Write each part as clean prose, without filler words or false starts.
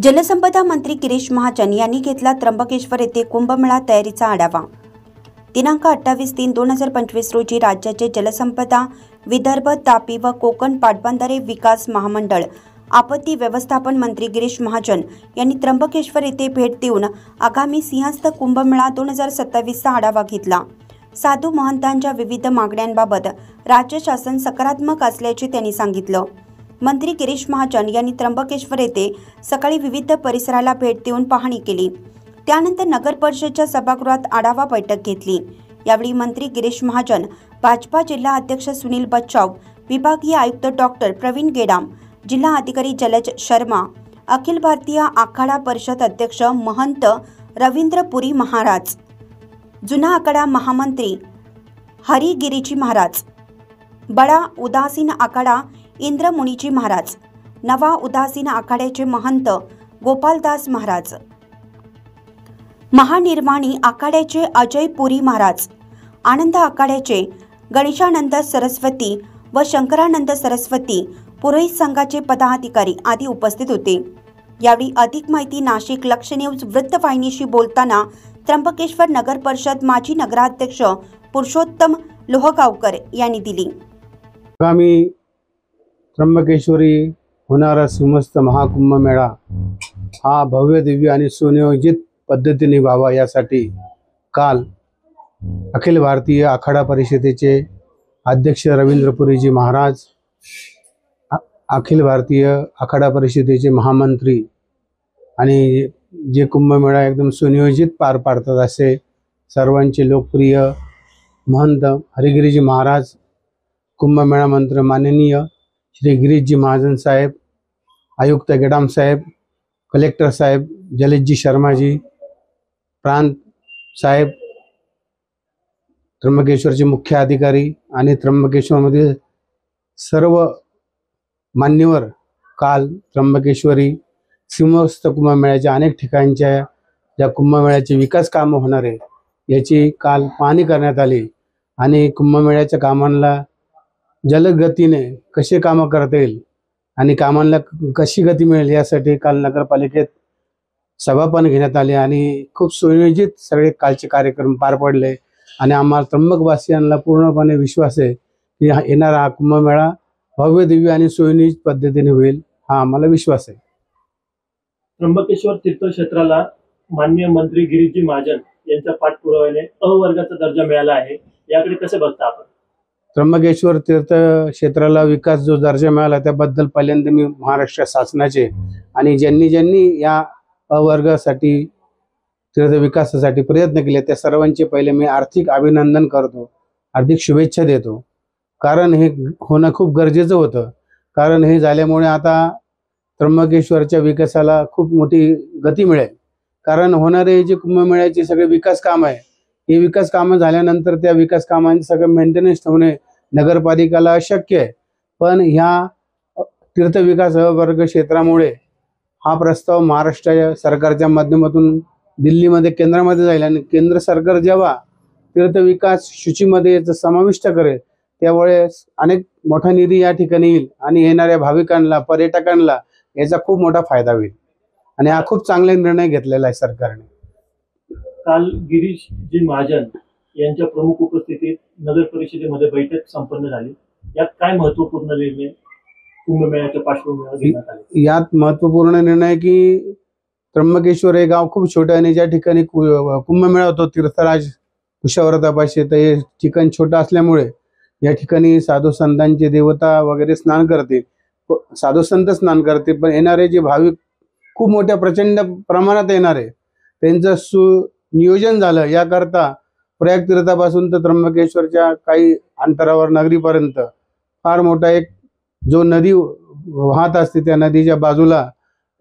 जलसंपदा मंत्री गिरीश महाजन यांनी घेतला त्र्यंबकेश्वर येथे कुंभमेळा तयारीचा आढावा। दिनांक 28/3/2025 रोजी राज्याचे जलसंपदा, विदर्भ, तापी व कोकण पाटबंधारे विकास महामंडळ आपत्ती व्यवस्थापन मंत्री गिरीश महाजन यांनी त्र्यंबकेश्वर येथे भेट देऊन आगामी सिंहस्थ कुंभमेळा 2027चा आढावा घेतला। साधू महंतांच्या विविध मागण्यांबाबत राज्य शासन सकारात्मक असल्याचे त्यांनी सांगितलं। मंत्री गिरीश महाजन यांनी त्र्यंबकेश्वर येथे सकाळी विविध परिसराला भेट देऊन पाहणी केली। त्यानंतर नगर परिषदेच्या सभागृहात आढावा बैठक घेतली। यावेळी मंत्री गिरीश महाजन, भाजपा जिल्हा अध्यक्ष सुनील बच्चाव, विभागीय आयुक्त डॉक्टर प्रवीण गेडाम, जिल्हा अधिकारी जलज शर्मा, अखिल भारतीय आखाडा परिषद अध्यक्ष महंत रवींद्र पुरी महाराज, जुना आखाडा महामंत्री हरिगिरीजी महाराज, बड़ा उदासीन आखाडा इंद्र मुनीजी महाराज, नवा उदासीन आखाड्याचे महंत गोपालदास महाराज, महानिर्वाणी आखाड्याचे अजय पुरी महाराज, आनंद आखाड्याचे गणेशानंद सरस्वती व शंकरानंद सरस्वती पुरोहित संघाचे पदाधिकारी आदी उपस्थित होते। यावेळी अधिक माहिती नाशिक लक्ष न्यूज वृत्तवाहिनीशी बोलताना त्र्यंबकेश्वर नगर परिषद माजी नगराध्यक्ष पुरुषोत्तम लोहगावकर यांनी दिली। आगामी त्र्यंबकेश्वरी होणारा सिंहस्थ महाकुंभ मेळा हा भव्य दिव्य आणि सुनियोजित पद्धतीने व्हावा यासाठी काल अखिल भारतीय आखाडा परिषदेचे अध्यक्ष रवींद्र पुरीजी महाराज, अखिल भारतीय आखाडा परिषदेचे महामंत्री आणि जे कुंभमेळा एकदम सुनियोजित पार पाडतात असे सर्वांचे लोकप्रिय महंत हरिगिरीजी महाराज, कुंभमेळा मंत्री माननीय श्री गिरीशजी महाजन साहेब, आयुक्त गेडाम साहेब, कलेक्टर साहेब जलजजी शर्माजी, प्रांत साहेब, त्र्यंबकेश्वरचे मुख्य अधिकारी आणि त्र्यंबकेश्वरमधील सर्व मान्यवर काल त्र्यंबकेश्वरी सिंहस्थ कुंभमेळ्याच्या अनेक ठिकाणच्या ज्या कुंभमेळ्याचे विकास कामं होणार आहे याची काल पाहणी करण्यात आली आणि कुंभमेळ्याच्या कामांना जलद गतीने कसे कामं करता येईल आणि कामांना कशी गती मिळेल यासाठी काल नगरपालिकेत सभा पण घेण्यात आली आणि खूप सुनियोजित सगळे कालचे कार्यक्रम पार पडले आणि आम्हाला त्र्यंबकवासियांना पूर्णपणे विश्वास आहे की येणारा हा कुंभमेळा भव्य दिव्य आणि सुनियोजित पद्धतीने होईल, हा आम्हाला विश्वास आहे। त्र्यंबकेश्वर तीर्थक्षेत्राला माननीय मंत्री गिरीशजी महाजन यांच्या पाठपुराव्याने अ वर्गाचा दर्जा मिळाला आहे, याकडे कसे बघता आपण? त्र्यंबकेश्वर तीर्थक्षेत्राला विकास जो दर्जा मिळाला त्याबद्दल पहिल्यांदा मी महाराष्ट्र शासनाचे आणि ज्यांनी या अवर्गासाठी तीर्थ विकासासाठी प्रयत्न केले त्या सर्वांचे पहिले मी आर्थिक अभिनंदन करतो, हार्दिक शुभेच्छा देतो। कारण हे होणं खूप गरजेचं होतं, कारण हे झाल्यामुळे आता त्र्यंबकेश्वरच्या विकासाला खूप मोठी गती मिळेल। कारण होणारे जे कुंभमेळ्याचे सगळे विकास काम आहे हे विकास कामं झाल्यानंतर त्या विकास कामांचे सगळं मेंटेनन्स ठेवणे नगरपालिकेला अशक्य आहे, पण ह्या तीर्थ विकास अवर्ग क्षेत्रामुळे हा प्रस्ताव महाराष्ट्र सरकारच्या माध्यमातून दिल्लीमध्ये केंद्रामध्ये जाईल आणि केंद्र सरकार जेव्हा तीर्थ विकास सूचीमध्ये याचा समाविष्ट करेल त्यावेळेस अनेक मोठा निधी या ठिकाणी येईल आणि येणाऱ्या भाविकांना, पर्यटकांना याचा खूप मोठा फायदा होईल आणि हा खूप चांगला निर्णय घेतलेला आहे सरकारने। काल गिरीशजी महाजन यांच्या प्रमुख उपस्थितीत नगर परिषदेमध्ये बैठक संपन्न झाली। यात काय महत्त्वपूर्ण निर्णय कुंभमेळ्याच्या पार्श्वभूमीवर घेण्यात आले? यात महत्त्वपूर्ण निर्णय की त्र्यंबकेश्वर हे गाव खूप छोटे आणि ज्या ठिकाणी कुंभमेळा होतो तीर्थराज कुशावर्तापाशी, तर हे ठिकाण छोटं असल्यामुळे या ठिकाणी साधू संतांचे देवता वगैरे स्नान करते, साधू संत स्नान करते, पण येणारे जे भाविक खूप मोठ्या प्रचंड प्रमाणात येणारे त्यांचं सुनियोजन झालं याकरता प्रयाग तीर्थापासून तर त्र्यंबकेश्वरच्या काही अंतरावर नगरीपर्यंत फार मोठा एक जो नदी वाहत असते त्या नदीच्या बाजूला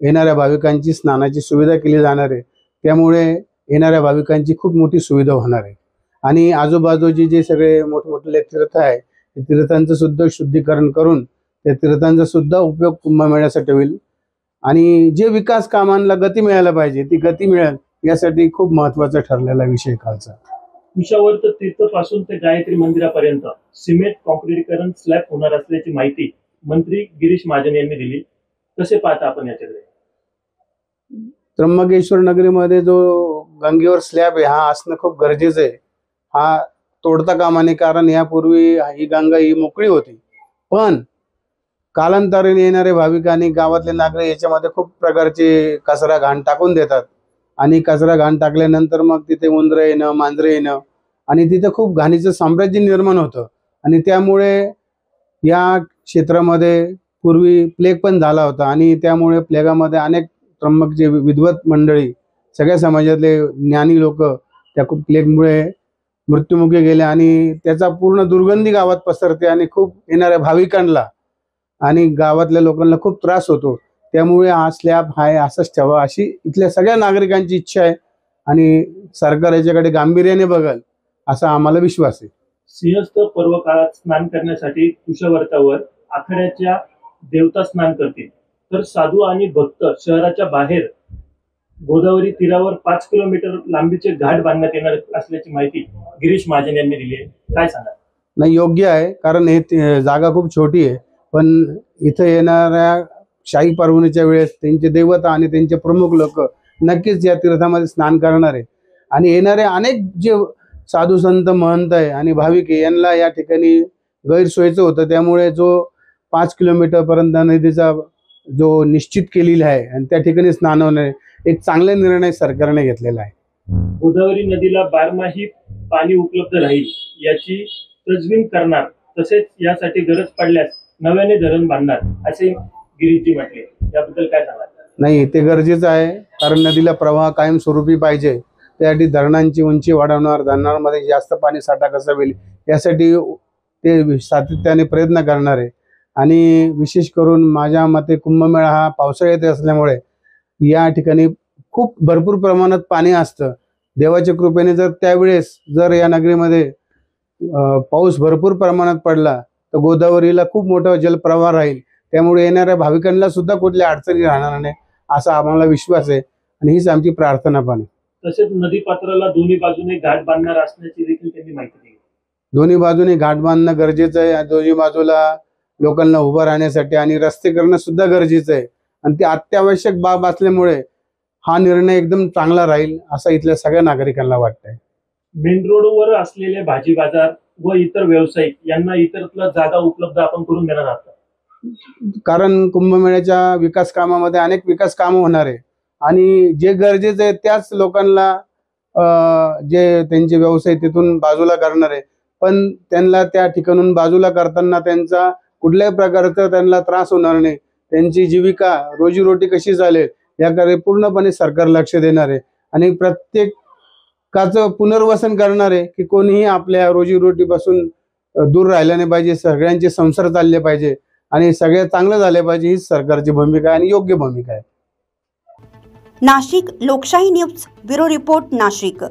येणाऱ्या भाविकांची स्नानाची सुविधा केली जाणार आहे। त्यामुळे येणाऱ्या भाविकांची खूप मोठी सुविधा होणार आहे आणि आजूबाजूचे जे सगळे मोठमोठे तीर्थ आहे त्या तीर्थांचं सुद्धा शुद्धीकरण करून त्या तीर्थांचा सुद्धा उपयोग कुंभमेळ्यासाठी होईल आणि जे विकास कामांना गती मिळायला पाहिजे ती गती मिळेल यासाठी खूप महत्त्वाचा ठरलेला विषय कालचा। कुशावर्त तीर्थ पासून ते गायत्री मंदिरापर्यंत सिमेंट काँक्रीटीकरण स्लॅब होणार असल्याची माहिती मंत्री गिरीश महाजन यांनी दिली, कसे पाहता आपण याच्याकडे? त्र्यंबकेश्वर नगरीमध्ये जो गंगेवर स्लॅब आहे हा असणं खूप गरजेचं आहे. हा तोडता कामा नये, कारण यापूर्वी ही गंगा ही मोकळी होती. पण कालांतराने येणारे भाविक आणि गावातले नागरिक याच्यामध्ये खूप प्रकारचे कचरा घाण टाकून देतात आणि कचरा घाण टाकल्यानंतर मग तिथे उंदरं येणं, मांजरं येणं आणि तिथे खूप घाणीचं साम्राज्य निर्माण होतं. आणि त्यामुळे या क्षेत्रामध्ये पूर्वी प्लेग पण झाला होता आणि त्यामुळे प्लेगामध्ये अनेक त्र्यंबकचे विद्वत मंडळी, सगळ्या समाजातले ज्ञानी लोक त्या प्लेगमुळे मृत्युमुखी गेले आणि त्याचा पूर्ण दुर्गंधी गावात पसरते आणि खूप येणाऱ्या भाविकांना आणि गावातल्या लोकांना खूप त्रास होतो. त्यामुळे हा स्लॅब आहे असंच ठेवा अशी इथल्या सगळ्या नागरिकांची इच्छा आहे आणि सरकार याच्याकडे गांभीर्याने बघेल असा आम्हाला विश्वास आहे. सिंहस्थ पर्व काळात स्नान करण्यासाठी कुशवर्तावर आखाड्याच्या देवता स्नान करतील, तर साधू आणि भक्त शहराच्या बाहेर गोदावरी तीरावर 5 किलोमीटर लांबीचे घाट बांधण्यात येणार असल्याची माहिती गिरीश महाजन यांनी दिली आहे. काय सांगा? नाही, योग्य आहे, कारण हे जागा खूप छोटी आहे. पण इथं येणाऱ्या शाही पर्वणीच्या वेळेस त्यांचे देवता आणि त्यांचे प्रमुख लोक नक्कीच या तीर्थामध्ये स्नान करणार आहे आणि येणारे अनेक जे साधू संत महंत आहे आणि भाविक आहे यांना या ठिकाणी गैरसोयीचं होतं. त्यामुळे जो 5 किलोमीटर पर्यंत नदीचा जो निश्चित केलेला आहे आणि त्या ठिकाणी स्नान होणे एक चांगला निर्णय सरकारने घेतलेला आहे. गोदावरी नदीला बारमाही पाणी उपलब्ध राहील याची तजवीज करणार, तसेच यासाठी गरज पडल्यास नव्याने धरण बांधणार असे गिरीशजी म्हटले. याबद्दल काय सांगा? नाही, ते गरजेचं आहे, कारण नदीला प्रवाह कायमस्वरूपी पाहिजे. त्यासाठी धरणांची उंची वाढवणार, धरणांमध्ये जास्त पाणी साठा कसा होईल यासाठी ते सातत्याने प्रयत्न करणार आहे. आणि विशेष करून माझ्या मते कुंभमेळा हा पावसाळ्यात असल्यामुळे या ठिकाणी खूप भरपूर प्रमाणात पाणी असतं. देवाच्या कृपेने जर त्यावेळेस जर या नगरीमध्ये पाऊस भरपूर प्रमाणात पडला तर गोदावरीला खूप मोठा जलप्रवाह राहील. त्यामुळे येणाऱ्या भाविकांना सुद्धा कुठल्या अडचणी राहणार नाही असा आम्हाला विश्वास आहे आणि हीच आमची प्रार्थना पण आहे. तसेच नदी पात्राला दोन्ही बाजूने घाट बांधणार असल्याची देखील त्यांनी माहिती दिली. दोन्ही बाजूने घाट बांधणं गरजेचं आहे. दोन्ही बाजूला लोकांना उभं राहण्यासाठी आणि रस्ते करणं सुद्धा गरजेचं आहे आणि ती अत्यावश्यक बाब असल्यामुळे हा निर्णय एकदम चांगला राहील असं इथल्या सगळ्या नागरिकांना वाटतंय. मेन रोडवर असलेले भाजी बाजार व इतर व्यावसायिक यांना इतरत्र जागा उपलब्ध आपण करून देणार आहात, कारण कुंभमेळ्याच्या विकास कामामध्ये अनेक विकास कामं होणार आहे आणि जे गरजेचं आहे त्याच लोकांना जे त्यांचे व्यवसाय तिथून बाजूला करणार आहे. पण त्यांना त्या ठिकाणून बाजूला करताना त्यांचा कुठल्याही प्रकारचा त्यांना त्रास होणार नाही. त्यांची जीविका रोजीरोटी कशी चालेल याकडे पूर्णपणे सरकार लक्ष देणार आहे आणि प्रत्येकाचं पुनर्वसन करणार आहे की कोणीही आपल्या रोजीरोटीपासून दूर राहिलं नाही पाहिजे. सगळ्यांचे संसार चालले पाहिजे आणि सगळ्यात चांगलं झाले पाहिजे हीच सरकारची भूमिका आहे आणि योग्य भूमिका आहे. नाशिक लोकशाही न्यूज ब्युरो रिपोर्ट नाशिक.